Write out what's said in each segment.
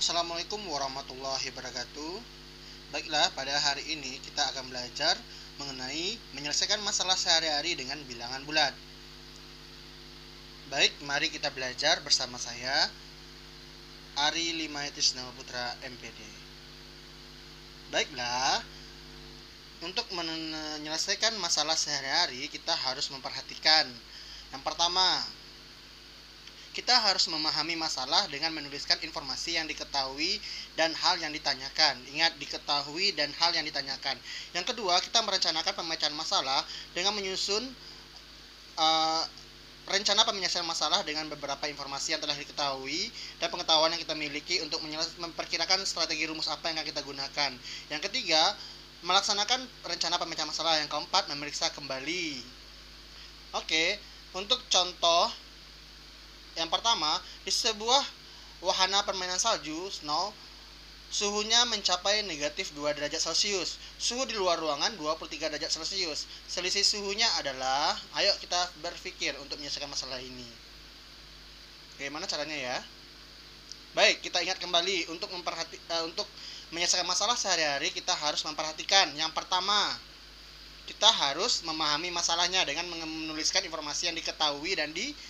Assalamualaikum warahmatullahi wabarakatuh. Baiklah, pada hari ini kita akan belajar mengenai menyelesaikan masalah sehari-hari dengan bilangan bulat. Baik, mari kita belajar bersama saya, Ari Limayatisnama Putra MPD. Baiklah, untuk menyelesaikan masalah sehari-hari kita harus memperhatikan. Yang pertama, kita harus memahami masalah dengan menuliskan informasi yang diketahui dan hal yang ditanyakan. Ingat, diketahui dan hal yang ditanyakan. Yang kedua, kita merencanakan pemecahan masalah dengan menyusun rencana penyelesaian masalah dengan beberapa informasi yang telah diketahui dan pengetahuan yang kita miliki untuk memperkirakan strategi rumus apa yang akan kita gunakan. Yang ketiga, melaksanakan rencana pemecahan masalah. Yang keempat, memeriksa kembali. Oke, untuk contoh yang pertama, di sebuah wahana permainan salju, snow, suhunya mencapai negatif 2 derajat Celcius. Suhu di luar ruangan 23 derajat Celcius. Selisih suhunya adalah, ayo kita berpikir untuk menyelesaikan masalah ini. Bagaimana caranya ya? Baik, kita ingat kembali untuk menyelesaikan masalah sehari-hari kita harus memperhatikan. Yang pertama, kita harus memahami masalahnya dengan menuliskan informasi yang diketahui dan ditanya.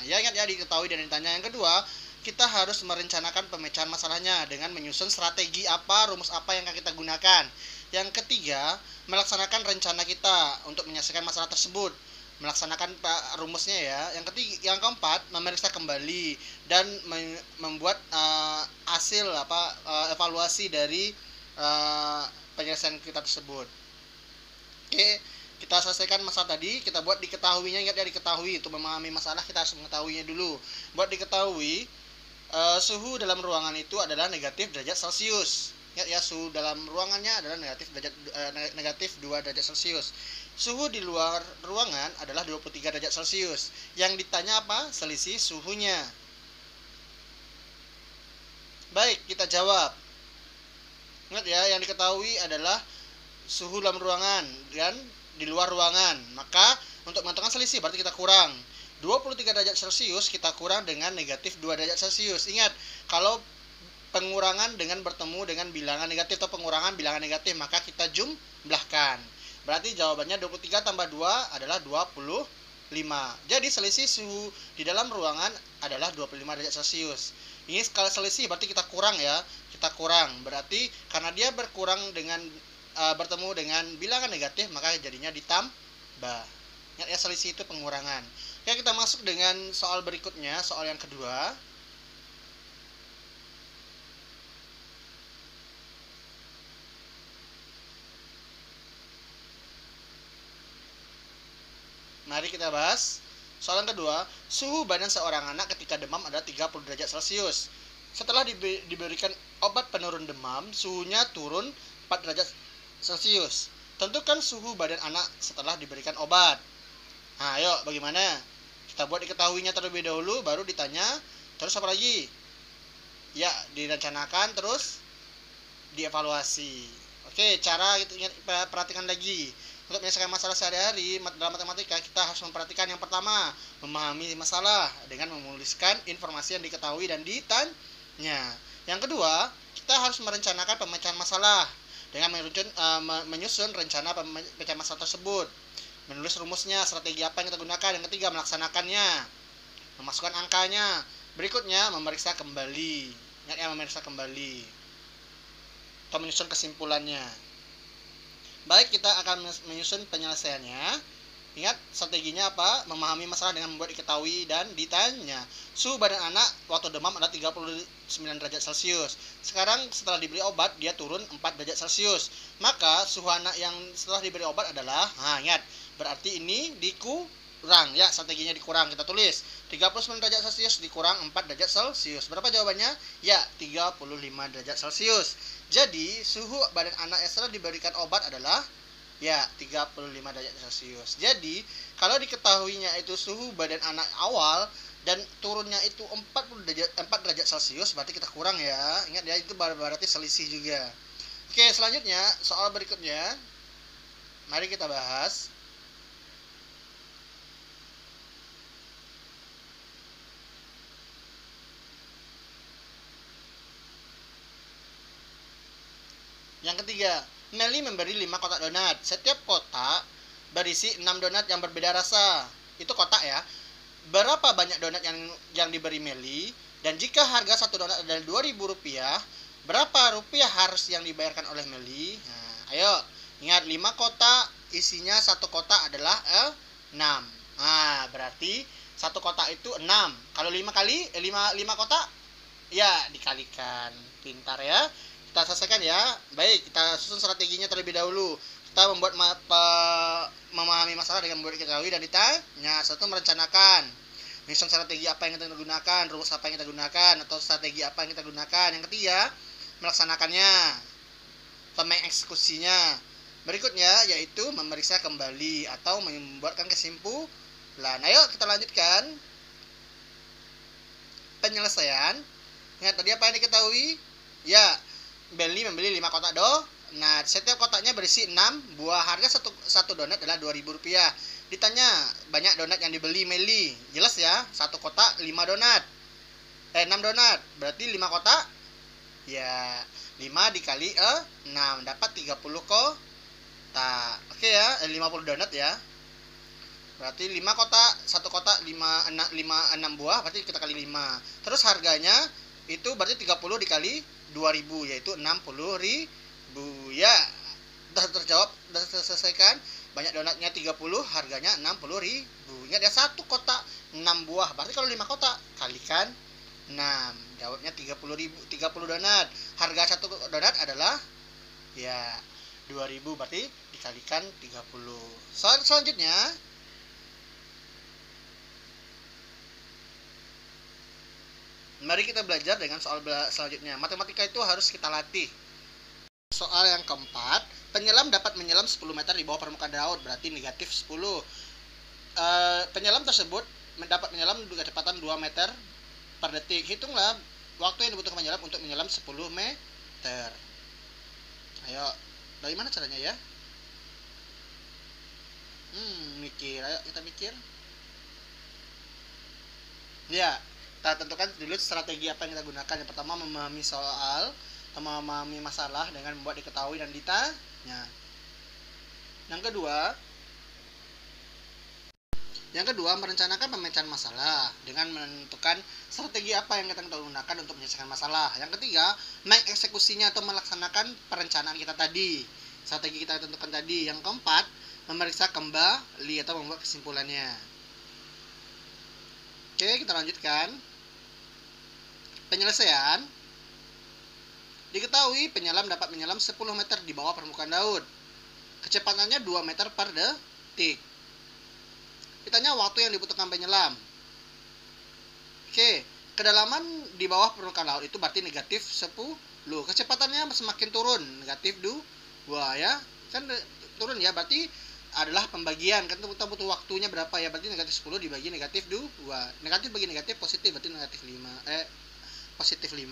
Ya, ingat ya, diketahui dan ditanya. Yang kedua, kita harus merencanakan pemecahan masalahnya dengan menyusun strategi apa, rumus apa yang akan kita gunakan. Yang ketiga, melaksanakan rencana kita untuk menyelesaikan masalah tersebut. Melaksanakan rumusnya ya. Yang keempat, memeriksa kembali dan membuat hasil evaluasi dari penyelesaian kita tersebut. Oke, kita selesaikan masalah tadi, kita buat diketahuinya. Ingat ya, diketahui. Untuk memahami masalah kita harus mengetahuinya dulu. Buat diketahui, suhu dalam ruangan itu adalah negatif derajat Celcius. Ingat ya, suhu dalam ruangannya adalah negatif 2 derajat Celcius. Suhu di luar ruangan adalah 23 derajat Celcius. Yang ditanya apa? Selisih suhunya. Baik, kita jawab. Ingat ya, yang diketahui adalah suhu dalam ruangan dan di luar ruangan. Maka untuk menentukan selisih berarti kita kurang 23 derajat Celcius, kita kurang dengan negatif 2 derajat Celcius. Ingat, kalau pengurangan dengan bertemu dengan bilangan negatif atau pengurangan bilangan negatif, maka kita jumlahkan. Berarti jawabannya 23 tambah 2 adalah 25. Jadi selisih suhu di dalam ruangan adalah 25 derajat Celcius. Ini kalau selisih berarti kita kurang ya. Kita kurang. Berarti karena dia berkurang dengan bertemu dengan bilangan negatif, maka jadinya ditambah. Ingat ya, selisih itu pengurangan. Oke, kita masuk dengan soal berikutnya, soal yang kedua. Mari kita bahas. Soal yang kedua, suhu badan seorang anak ketika demam adalah 30 derajat Celcius. Setelah diberikan obat penurun demam, suhunya turun 4 derajat Celcius. Tentukan suhu badan anak setelah diberikan obat. Nah, ayo bagaimana? Kita buat diketahuinya terlebih dahulu, baru ditanya. Terus apa lagi? Ya, direncanakan, terus dievaluasi. Oke, cara itu perhatikan lagi. Untuk menyelesaikan masalah sehari-hari dalam matematika, kita harus memperhatikan yang pertama, memahami masalah dengan menuliskan informasi yang diketahui dan ditanya. Yang kedua, kita harus merencanakan pemecahan masalah dengan menyusun rencana pemecahan masalah tersebut, menulis rumusnya, strategi apa yang kita gunakan. Yang ketiga, melaksanakannya, memasukkan angkanya. Berikutnya, memeriksa kembali. Ingat ya, memeriksa kembali atau menyusun kesimpulannya. Baik, kita akan menyusun penyelesaiannya. Ingat, strateginya apa? Memahami masalah dengan membuat diketahui dan ditanya. Suhu badan anak waktu demam adalah 39 derajat Celcius. Sekarang setelah diberi obat, dia turun 4 derajat Celcius. Maka suhu anak yang setelah diberi obat adalah, ingat, berarti ini dikurang. Ya, strateginya dikurang. Kita tulis 39 derajat Celcius dikurang 4 derajat Celcius. Berapa jawabannya? Ya, 35 derajat Celcius. Jadi, suhu badan anak yang setelah diberikan obat adalah ya 35 derajat Celcius. Jadi, kalau diketahuinya itu suhu badan anak awal dan turunnya itu 4 derajat Celcius, berarti kita kurang ya. Ingat ya, itu berarti selisih juga. Oke, selanjutnya soal berikutnya. Mari kita bahas. Yang ketiga, Meli memberi 5 kotak donat. Setiap kotak berisi 6 donat yang berbeda rasa. Itu kotak ya. Berapa banyak donat yang diberi Meli? Dan jika harga satu donat adalah Rp2.000, berapa rupiah harus yang dibayarkan oleh Meli? Nah, ayo, ingat 5 kotak, isinya satu kotak adalah 6. Nah, berarti satu kotak itu 6. Kalau 5 kali 5 kotak, ya dikalikan. Pintar ya. Kita selesaikan ya. Baik, kita susun strateginya terlebih dahulu. Kita memahami masalah dengan membuat diketahui dan ditanya. Satu, merencanakan. Menyusun strategi apa yang kita gunakan, rumus apa yang kita gunakan, atau strategi apa yang kita gunakan. Yang ketiga, melaksanakannya atau mengeksekusinya. Berikutnya yaitu memeriksa kembali atau membuatkan kesimpulan. Ayo kita lanjutkan penyelesaian. Ingat tadi apa yang diketahui? Ya, Meli membeli 5 kotak donat. Setiap kotaknya berisi 6 buah. Harga satu donat adalah Rp2.000. Ditanya banyak donat yang dibeli Meli. Jelas ya, satu kotak 5 donat. 6 donat. Berarti 5 kotak. Ya, 5 dikali 6 dapat 30 kotak. Oke ya, 50 donat ya. Berarti 5 kotak, satu kotak 6 buah, berarti kita kali 5. Terus harganya itu berarti 30 dikali 2.000, yaitu 60.000. Ya, sudah terjawab, sudah terselesaikan. Banyak donatnya 30, harganya 60.000. Ingat ya, satu kotak 6 buah. Berarti kalau 5 kotak kalikan 6. Jawabnya 30.000, 30 donat. Harga satu donat adalah ya 2.000, berarti dikalikan 30. Soal selanjutnya, mari kita belajar dengan soal selanjutnya. Matematika itu harus kita latih. Soal yang keempat, penyelam dapat menyelam 10 meter di bawah permukaan laut, berarti negatif 10. Penyelam tersebut dapat menyelam dengan kecepatan 2 meter per detik. Hitunglah waktu yang dibutuhkan penyelam untuk menyelam 10 meter. Ayo, dari mana caranya ya? Mikir, ayo kita mikir. Ya, kita tentukan dulu strategi apa yang kita gunakan. Yang pertama, memahami soal, memahami masalah dengan membuat diketahui dan ditanya. Yang kedua, merencanakan pemecahan masalah dengan menentukan strategi apa yang kita gunakan untuk menyelesaikan masalah. Yang ketiga, mengeksekusinya atau melaksanakan perencanaan kita tadi, strategi kita tentukan tadi. Yang keempat, memeriksa kembali atau membuat kesimpulannya. Oke, kita lanjutkan. Penyelesaian. Diketahui penyelam dapat menyelam 10 meter di bawah permukaan laut. Kecepatannya 2 meter per detik. Ditanya waktu yang dibutuhkan penyelam. Oke, kedalaman di bawah permukaan laut itu berarti negatif 10. Kecepatannya semakin turun, negatif 2 ya. Kan turun ya, berarti adalah pembagian. Kan kita butuh waktunya berapa ya, berarti negatif 10 dibagi negatif 2. Negatif bagi negatif positif, berarti negatif 5. Positif 5.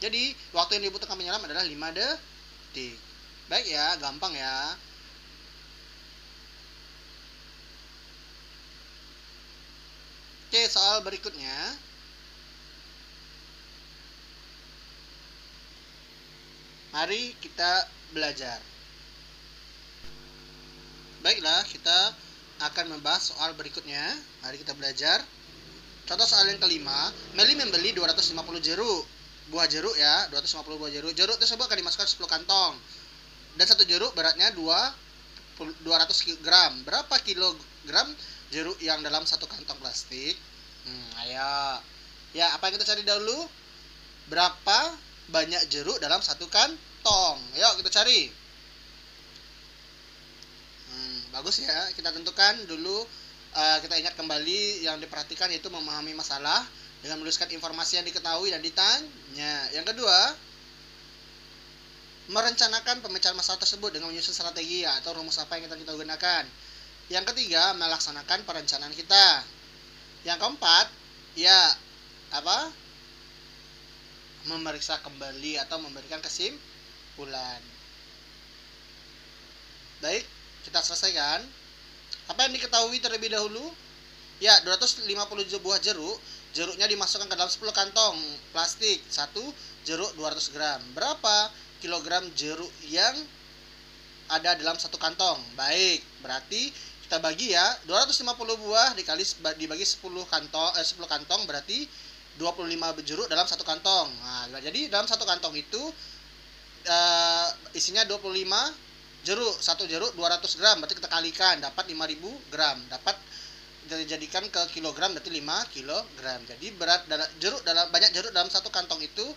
Jadi, waktu yang dibutuhkan penyelam adalah 5 detik. Baik ya, gampang ya. Oke, soal berikutnya. Mari kita belajar. Baiklah, kita akan membahas soal berikutnya. Mari kita belajar. Contoh soal yang kelima, Meli membeli 250 jeruk. Buah jeruk ya, 250 buah jeruk. Jeruk tersebut akan dimasukkan 10 kantong. Dan satu jeruk beratnya 200 gram. Berapa kilogram jeruk yang dalam satu kantong plastik? Ayo. Ya, apa yang kita cari dahulu? Berapa banyak jeruk dalam satu kantong? Ayo kita cari. Bagus ya. Kita tentukan dulu. Kita ingat kembali yang diperhatikan, yaitu memahami masalah dengan menuliskan informasi yang diketahui dan ditanya. Yang kedua, merencanakan pemecahan masalah tersebut dengan menyusun strategi atau rumus apa yang kita gunakan. Yang ketiga, melaksanakan perencanaan kita. Yang keempat, ya apa? Memeriksa kembali atau memberikan kesimpulan. Baik, kita selesaikan. Apa yang diketahui terlebih dahulu? Ya, 250 buah jeruk. Jeruknya dimasukkan ke dalam 10 kantong plastik. Satu jeruk 200 gram. Berapa kilogram jeruk yang ada dalam satu kantong. Baik, berarti kita bagi ya, 250 buah dibagi 10 kantong berarti 25 jeruk dalam satu kantong. Nah, jadi dalam satu kantong itu isinya 25 jeruk. Satu jeruk 200 gram, berarti kita kalikan dapat 5000 gram. Dapat dijadikan ke kilogram berarti 5 kilogram. Jadi berat banyak jeruk dalam satu kantong itu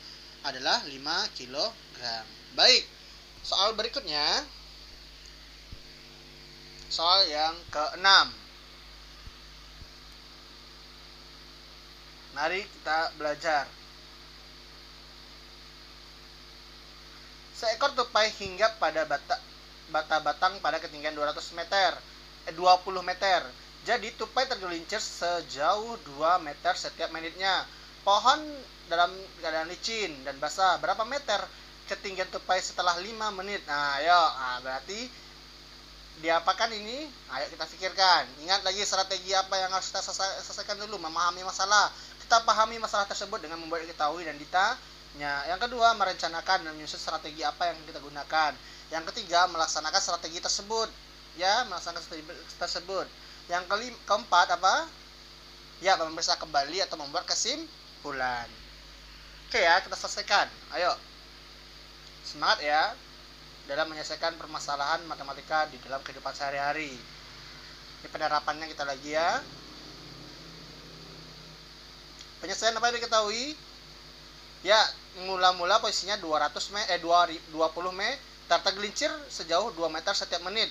adalah 5 kilogram. Baik. Soal berikutnya. Soal yang ke-6. Mari kita belajar. Seekor tupai hinggap pada bata batang pada ketinggian 20 meter. Jadi tupai tergelincir sejauh 2 meter setiap menitnya. Pohon dalam keadaan licin dan basah. Berapa meter ketinggian tupai setelah 5 menit? Nah, ayo. Berarti diapakan ini? Ayo kita pikirkan. Ingat lagi strategi apa yang harus kita selesaikan dulu. Memahami masalah. Kita pahami masalah tersebut dengan membuat diketahui dan ditanya. Yang kedua, merencanakan dan menyusun strategi apa yang kita gunakan. Yang ketiga, melaksanakan strategi tersebut. Melaksanakan strategi tersebut. Yang keempat apa? Memeriksa kembali atau membuat kesimpulan. Oke ya, kita selesaikan. Ayo. Semangat ya dalam menyelesaikan permasalahan matematika di dalam kehidupan sehari-hari. Ini penerapannya kita lagi ya. Penyelesaian apa yang diketahui? Ya, mula-mula posisinya 20 meter, tergelincir sejauh 2 meter setiap menit.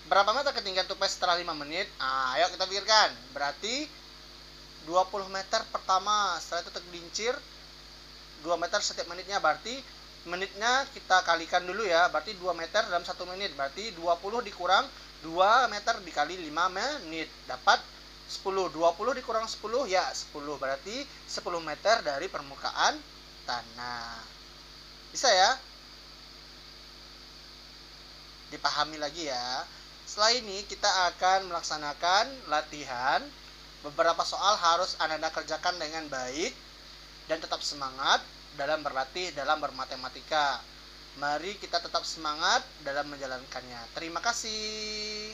Berapa meter ketinggian tupai setelah 5 menit? Ayo kita pikirkan. Berarti 20 meter pertama, setelah itu tergelincir 2 meter setiap menitnya, berarti menitnya kita kalikan dulu ya, berarti 2 meter dalam 1 menit, berarti 20 dikurang 2 meter dikali 5 menit dapat 10. 20 dikurang 10 ya 10, berarti 10 meter dari permukaan tanah. Bisa ya? Dipahami lagi ya. Setelah ini kita akan melaksanakan latihan. Beberapa soal harus Anda kerjakan dengan baik dan tetap semangat dalam berlatih, dalam bermatematika. Mari kita tetap semangat dalam menjalankannya. Terima kasih.